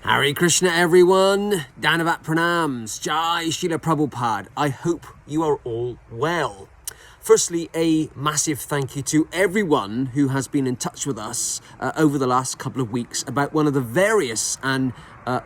Hare Krishna everyone, Dhanavat Pranams, Jai Srila Prabhupada. I hope you are all well. Firstly, a massive thank you to everyone who has been in touch with us over the last couple of weeks about one of the various and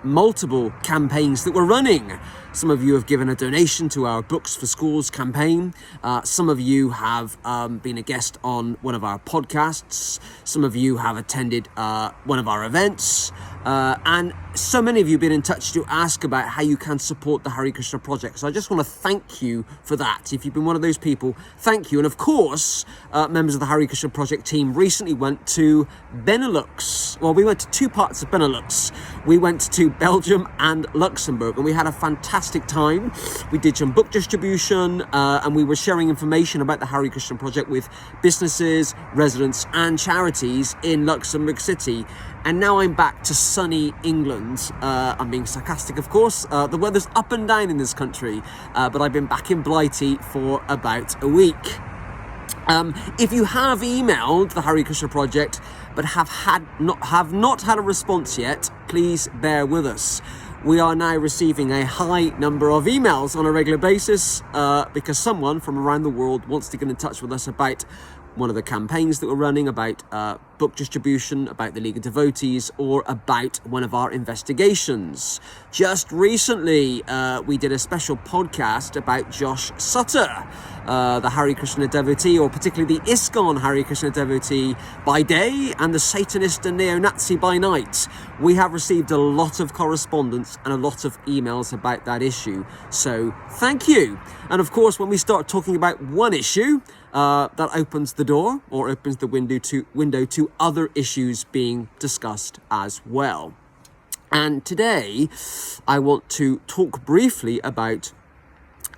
multiple campaigns that we're running. Some of you have given a donation to our Books for Schools campaign. Some of you have been a guest on one of our podcasts. Some of you have attended one of our events. And so many of you have been in touch to ask about how you can support the Hare Krishna project. So I just want to thank you for that. If you've been one of those people, thank you. And of course, members of the Hare Krishna project team recently went to Benelux. Well, we went to two parts of Benelux. We went to Belgium and Luxembourg, and we had a fantastic time. We did some book distribution, and we were sharing information about the Hare Krishna project with businesses, residents, and charities in Luxembourg City. And now I'm back to sunny England. I'm being sarcastic, of course. The weather's up and down in this country, but I've been back in Blighty for about a week. If you have emailed the Hare Krishna project but have not had a response yet, please bear with us. We are now receiving a high number of emails on a regular basis because someone from around the world wants to get in touch with us about one of the campaigns that we're running, about book distribution, about the League of Devotees, or about one of our investigations. Just recently, we did a special podcast about Josh Sutter, the Hare Krishna devotee, or particularly the ISKCON Hare Krishna devotee by day and the Satanist and neo-Nazi by night. We have received a lot of correspondence and a lot of emails about that issue. So thank you. And of course, when we start talking about one issue, that opens the door or opens the window to other issues being discussed as well. And today I want to talk briefly about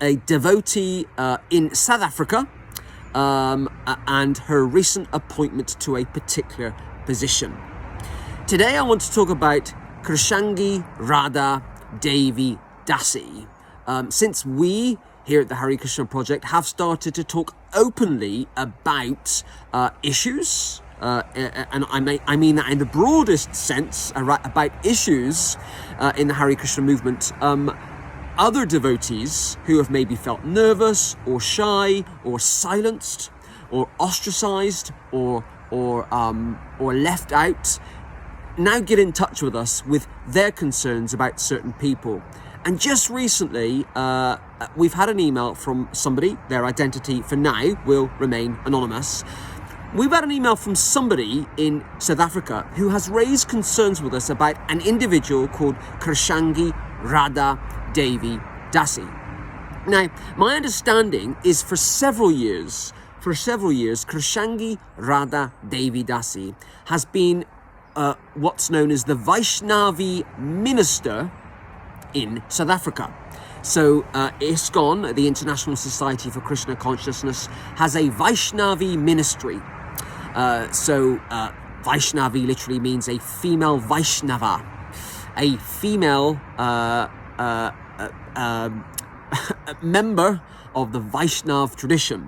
a devotee in South Africa and her recent appointment to a particular position. Today I want to talk about Krsangi Radhe Devi Dasi. Since we here at the Hare Krishna project have started to talk openly about issues, and I mean that in the broadest sense, about issues in the Hare Krishna movement. Other devotees who have maybe felt nervous or shy or silenced or ostracized or left out now get in touch with us with their concerns about certain people. And just recently, we've had an email from somebody, their identity for now will remain anonymous. We've had an email from somebody in South Africa who has raised concerns with us about an individual called Krsangi Radhe Devi Dasi. Now, my understanding is for several years, Krsangi Radhe Devi Dasi has been what's known as the Vaishnavi Minister in South Africa. So ISKCON, the International Society for Krishna Consciousness, has a Vaishnavi ministry. Vaishnavi literally means a female Vaishnava, a female member of the Vaishnav tradition.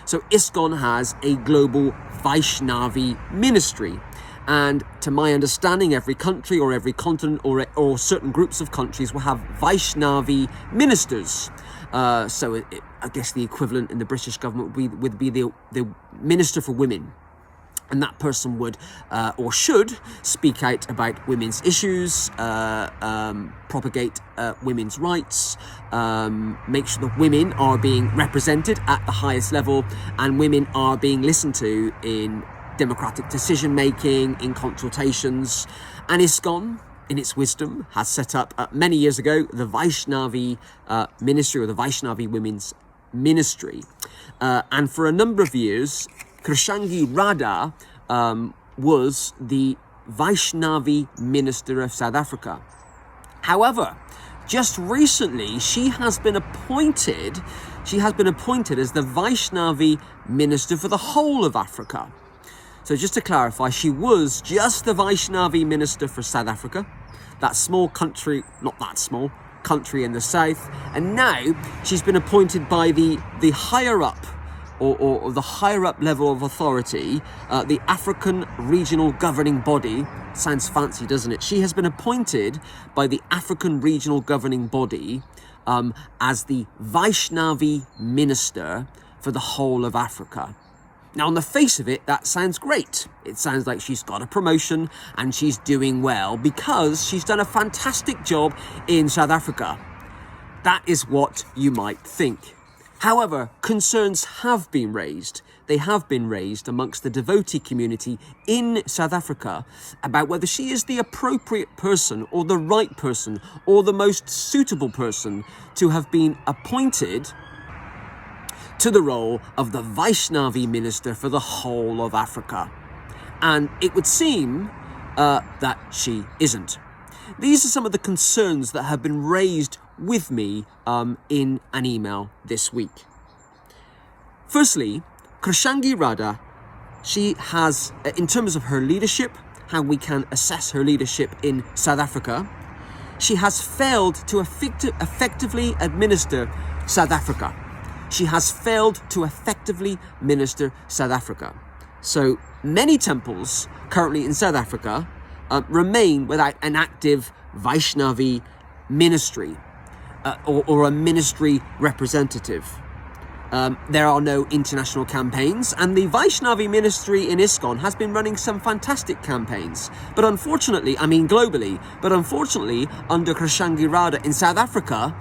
So ISKCON has a global Vaishnavi ministry. And to my understanding, every country or every continent or certain groups of countries will have Vaishnavi ministers. I guess the equivalent in the British government would be the Minister for Women. And that person would or should speak out about women's issues, propagate women's rights, make sure that women are being represented at the highest level and women are being listened to in democratic decision-making, in consultations. And ISKCON, in its wisdom, has set up many years ago the Vaishnavi ministry, or the Vaishnavi Women's Ministry. And for a number of years, Krsangi Radhe was the Vaishnavi Minister of South Africa. However, just recently, she has been appointed as the Vaishnavi Minister for the whole of Africa. So just to clarify, she was just the Vaishnavi Minister for South Africa, that small country, not that small, country in the south, and now she's been appointed by the higher up, or the higher up level of authority, the African Regional Governing Body, sounds fancy, doesn't it? She has been appointed by the African Regional Governing Body as the Vaishnavi Minister for the whole of Africa. Now, on the face of it, that sounds great. It sounds like she's got a promotion and she's doing well because she's done a fantastic job in South Africa. That is what you might think. However, concerns have been raised. They have been raised amongst the devotee community in South Africa about whether she is the appropriate person or the right person or the most suitable person to have been appointed to the role of the Vaishnavi Minister for the whole of Africa. And it would seem that she isn't. These are some of the concerns that have been raised with me in an email this week. Firstly, Krsangi Radhe, she has, in terms of her leadership, how we can assess her leadership in South Africa, she has failed to effectively administer South Africa. She has failed to effectively minister South Africa. So many temples currently in South Africa remain without an active Vaishnavi ministry or a ministry representative. There are no international campaigns, and the Vaishnavi ministry in ISKCON has been running some fantastic campaigns. But unfortunately, globally, under Krsangi Radhe in South Africa,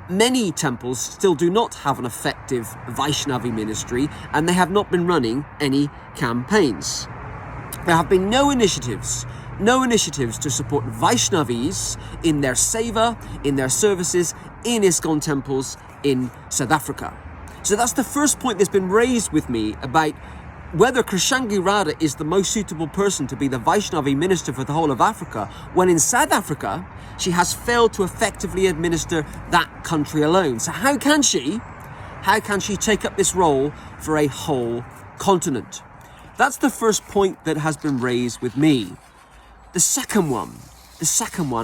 many temples still do not have an effective Vaishnavi ministry, and they have not been running any campaigns. There have been no initiatives to support Vaishnavis in their seva, in their services, in ISKCON temples in South Africa. So that's the first point that's been raised with me about whether Krsangi Radhe is the most suitable person to be the Vaishnavi minister for the whole of Africa, when in South Africa, she has failed to effectively administer that country alone. So how can she take up this role for a whole continent? That's the first point that has been raised with me. The second one,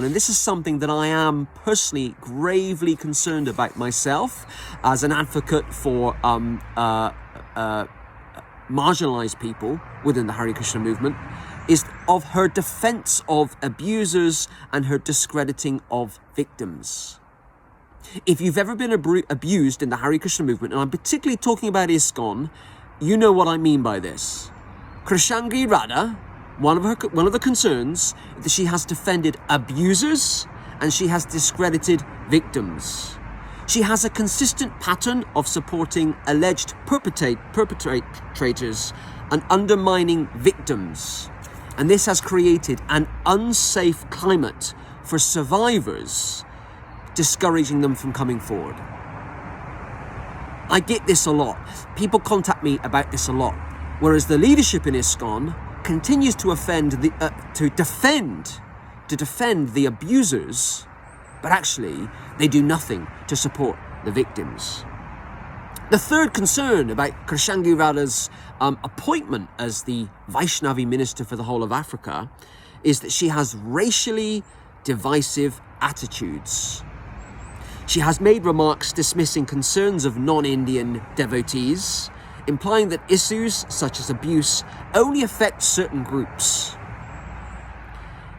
and this is something that I am personally gravely concerned about myself as an advocate for marginalized people within the Hare Krishna movement, is of her defense of abusers and her discrediting of victims. If you've ever been abused in the Hare Krishna movement, and I'm particularly talking about ISKCON, you know what I mean by this. Krsangi Radhe, one of the concerns is that she has defended abusers and she has discredited victims. She has a consistent pattern of supporting alleged perpetrators and undermining victims. And this has created an unsafe climate for survivors, discouraging them from coming forward. I get this a lot. People contact me about this a lot. Whereas the leadership in ISKCON continues to defend the abusers, but actually they do nothing to support the victims. The third concern about Krsangi Radhe's appointment as the Vaishnavi minister for the whole of Africa is that she has racially divisive attitudes. She has made remarks dismissing concerns of non-Indian devotees, implying that issues such as abuse only affect certain groups.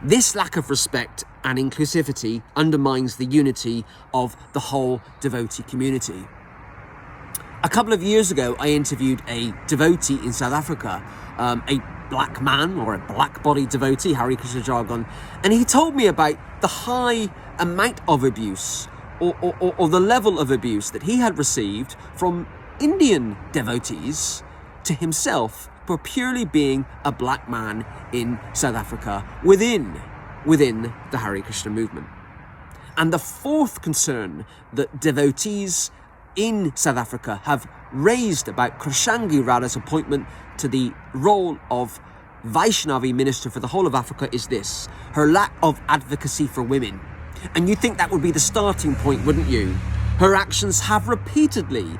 This lack of respect and inclusivity undermines the unity of the whole devotee community. A couple of years ago, I interviewed a devotee in South Africa, a black man or a black-bodied devotee, Hare Krishna jargon, and he told me about the high amount of abuse or the level of abuse that he had received from Indian devotees to himself for purely being a black man in South Africa within the Hare Krishna movement. And the fourth concern that devotees in South Africa have raised about Krsangi Radhe's appointment to the role of Vaishnavi minister for the whole of Africa is this: her lack of advocacy for women. And you think that would be the starting point, wouldn't you? Her actions have repeatedly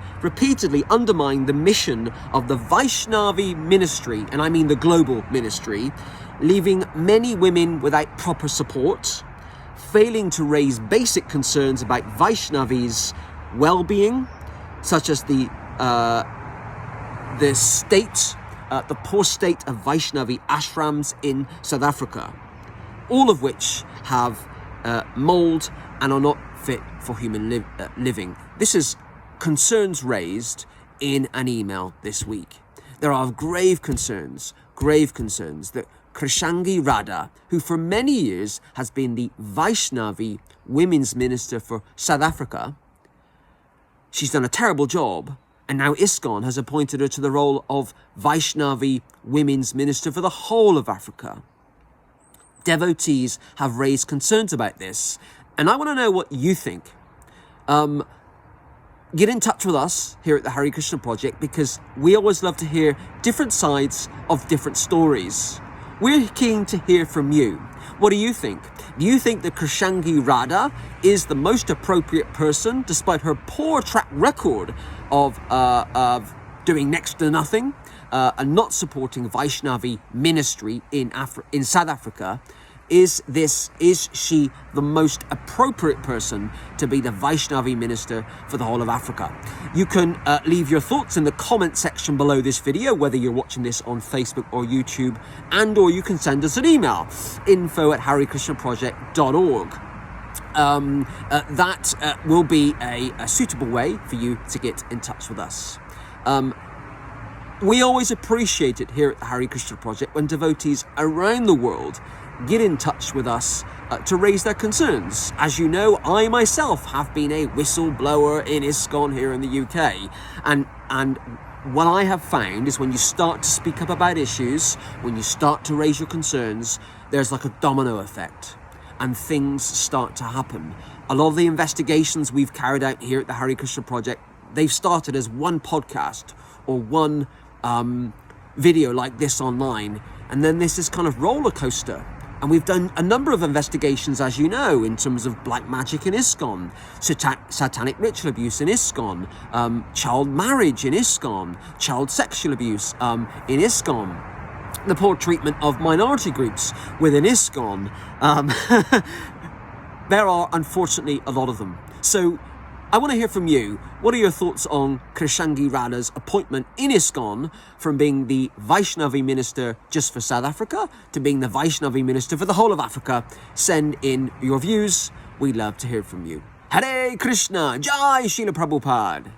undermined the mission of the Vaishnavi ministry, and I mean the global ministry, leaving many women without proper support, failing to raise basic concerns about Vaishnavis' well-being, such as the poor state of Vaishnavi ashrams in South Africa. all of which have mould and are not fit for human living. This is concerns raised in an email this week. There are grave concerns that Krsangi Radhe, who for many years has been the Vaishnavi Women's Minister for South Africa, she's done a terrible job, and now ISKCON has appointed her to the role of Vaishnavi Women's Minister for the whole of Africa. Devotees have raised concerns about this, and I want to know what you think. Get in touch with us here at the Hare Krishna Project, because we always love to hear different sides of different stories. We're keen to hear from you. What do you think? Do you think that Krsangi Radhe is the most appropriate person, despite her poor track record of doing next to nothing and not supporting Vaishnavi ministry in South Africa? Is she the most appropriate person to be the Vaishnavi minister for the whole of Africa? You can leave your thoughts in the comment section below this video, whether you're watching this on Facebook or YouTube, or you can send us an email, info@harekrishnproject.org. That will be a suitable way for you to get in touch with us. We always appreciate it here at the Hare Krishna Project when devotees around the world get in touch with us to raise their concerns. As you know, I myself have been a whistleblower in ISKCON here in the UK, and what I have found is when you start to speak up about issues, when you start to raise your concerns, there's like a domino effect, and things start to happen. A lot of the investigations we've carried out here at the Hare Krishna Project, they've started as one podcast or one video like this online, and then this is kind of roller coaster. And we've done a number of investigations, as you know, in terms of black magic in ISKCON, satanic ritual abuse in ISKCON, child marriage in ISKCON, child sexual abuse in ISKCON, the poor treatment of minority groups within ISKCON. There are, unfortunately, a lot of them. So I want to hear from you. What are your thoughts on Krsangi Radhe's appointment in ISKCON, from being the Vaishnavi minister just for South Africa to being the Vaishnavi minister for the whole of Africa? Send in your views. We'd love to hear from you. Hare Krishna, Jai Srila Prabhupada.